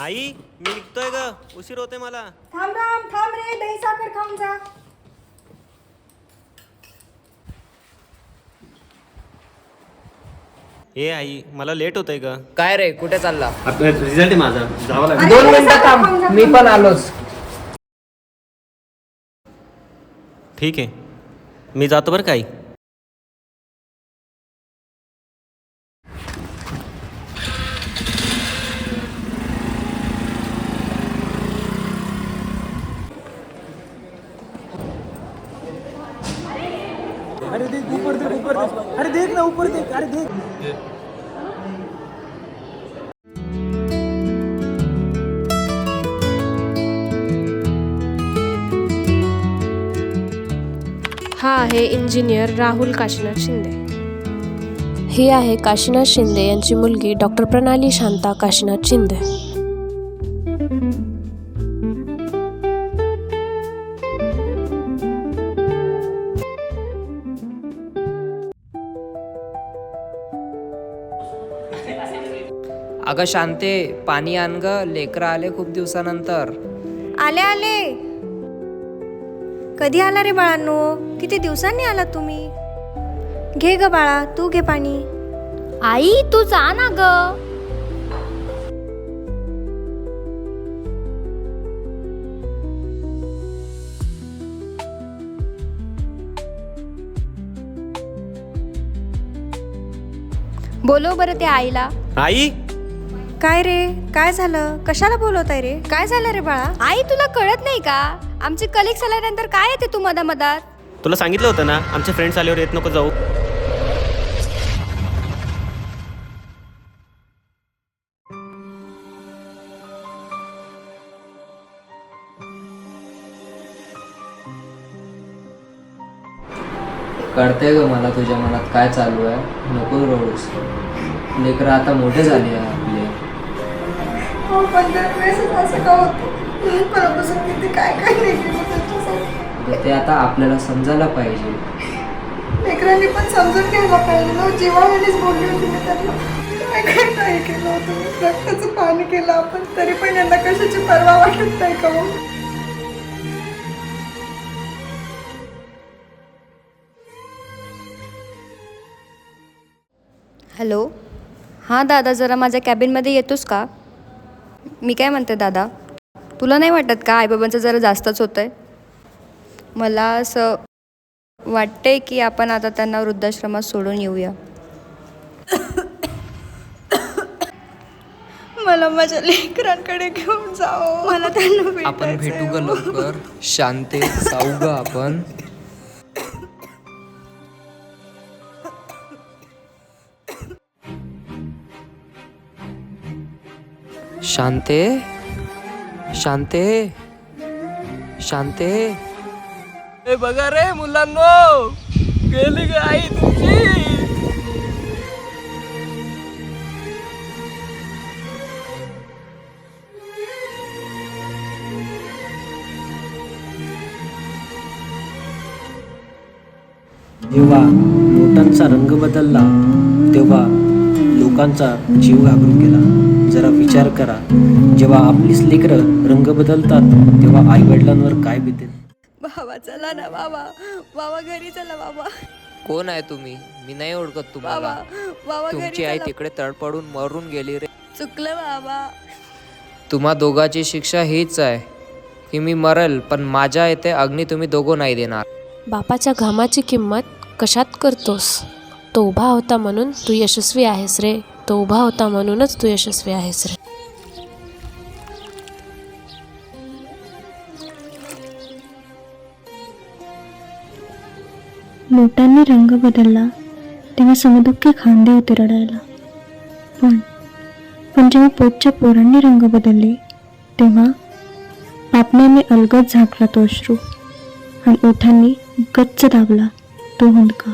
आई मी निघतोय ग, उशीर होते मला. थांब राम, थांब रे, दही साखर खाऊन जा. ए आई मला लेट होतंय ग. काय रे, कुठे चालला? रिझल्ट आहे माझा, जावं लागेल. अरे, 2 दही मिनिटं साखर खाऊन जा, थांब, मी पण आलोच. ठीक आहे, मी जातो बरं का आई. अरे देख ऊपर देख, अरे देख ना ऊपर देख, अरे देख. हा आहे इंजिनियर राहुल काशीनाथ शिंदे. ही आहे काशीनाथ शिंदे यांची मुलगी डॉक्टर प्रणाली शांता काशीनाथ शिंदे. अगं शांते, पाणी आण ग, लेकरं आले खूप दिवसानंतर. आले आले. कधी आला रे बाळांनो? किती दिवसांनी आला तुम्ही? घे ग बाळा, तू घे पाणी. आई तू जा ना ग. बोलव बरं त्या आईला. आई काय रे, काय झालं? कशाला बोलवताय रे? काय झालं रे बाळा? आई तुला कळत नाही का? आमचे कलिग्स आल्यानंतर काय येते तू मधात? तुला सांगितलं होतं ना, आमचे फ्रेंड्स आल्यावर येत नको जाऊ. कळतंय ग मला तुझ्या मनात काय चालू आहे. नको रडूस, लेकरं आता मोठे झाले आहे आपले. हो, पण दरवेळेस असं का होतं? लहानपणापासून किती काय काय नाही केलं त्यांच्यासाठी. तर ते आता आपल्याला समजायला पाहिजे. लेकरांनी पण समजून घ्यायला पाहिजे ना. जीवानेच बोलली होती मी त्यांना. काय काय नाही केलं होतं, रक्ताचं पाणी केलं आपण, तरी पण यांना कशाची पर्वा वाटत नाही का मग? हॅलो, हां दादा, जरा माझ्या कॅबिनमध्ये येतोस का? मी काय म्हणते दादा, तुला नाही वाटत का आईबाबांचं जरा जास्तच होतं आहे? मला असं वाटतंय की आपण आता त्यांना वृद्धाश्रमात सोडून येऊया. मला माझ्या लेकरांकडे घेऊन जाओ. मला त्यांना आपण भेटू ग लवकर. शांते, जाऊ ग आपण. शांते, शांते, शांते. ए बघा रे मुलांनो, गेली ग आई तुमची. जेव्हा नोटांचा रंग बदलला तेव्हा लोकांचा जीव घाबरून गेला. जरा विचार करा, जेव्हा आपलीच लेकरं रंग बदलतात तेव्हा आई वडिलांवर काय बितेल. बाबा चला ना बाबा, बाबा घरी चला बाबा. कोण आहे तुम्ही? मी नाही ओळखत तुम्हाला. बाबा तुमची आई तिकडे तडपडून मरून गेली रे. चुकलं बाबा. तुम्हा दोघांची शिक्षा हीच आहे की मी मरल, पण माझ्या येथे अग्नी तुम्ही दोघं नाही देणार. बापाच्या घामाची किंमत कशात करतोस? तो उभा होता म्हणून तू यशस्वी आहेस रे. तो उभा होता म्हणूनच तू यशस्वी आहेस रे. नोटांनी रंग बदलला तेव्हा समदुःखी खांदे होते रडायला. पण जेव्हा पोटच्या पोरांनी रंग बदलले तेव्हा पापण्याने अलगद झाकला तो अश्रू आणि ओठांनी गच्च दाबला तो हुंदका.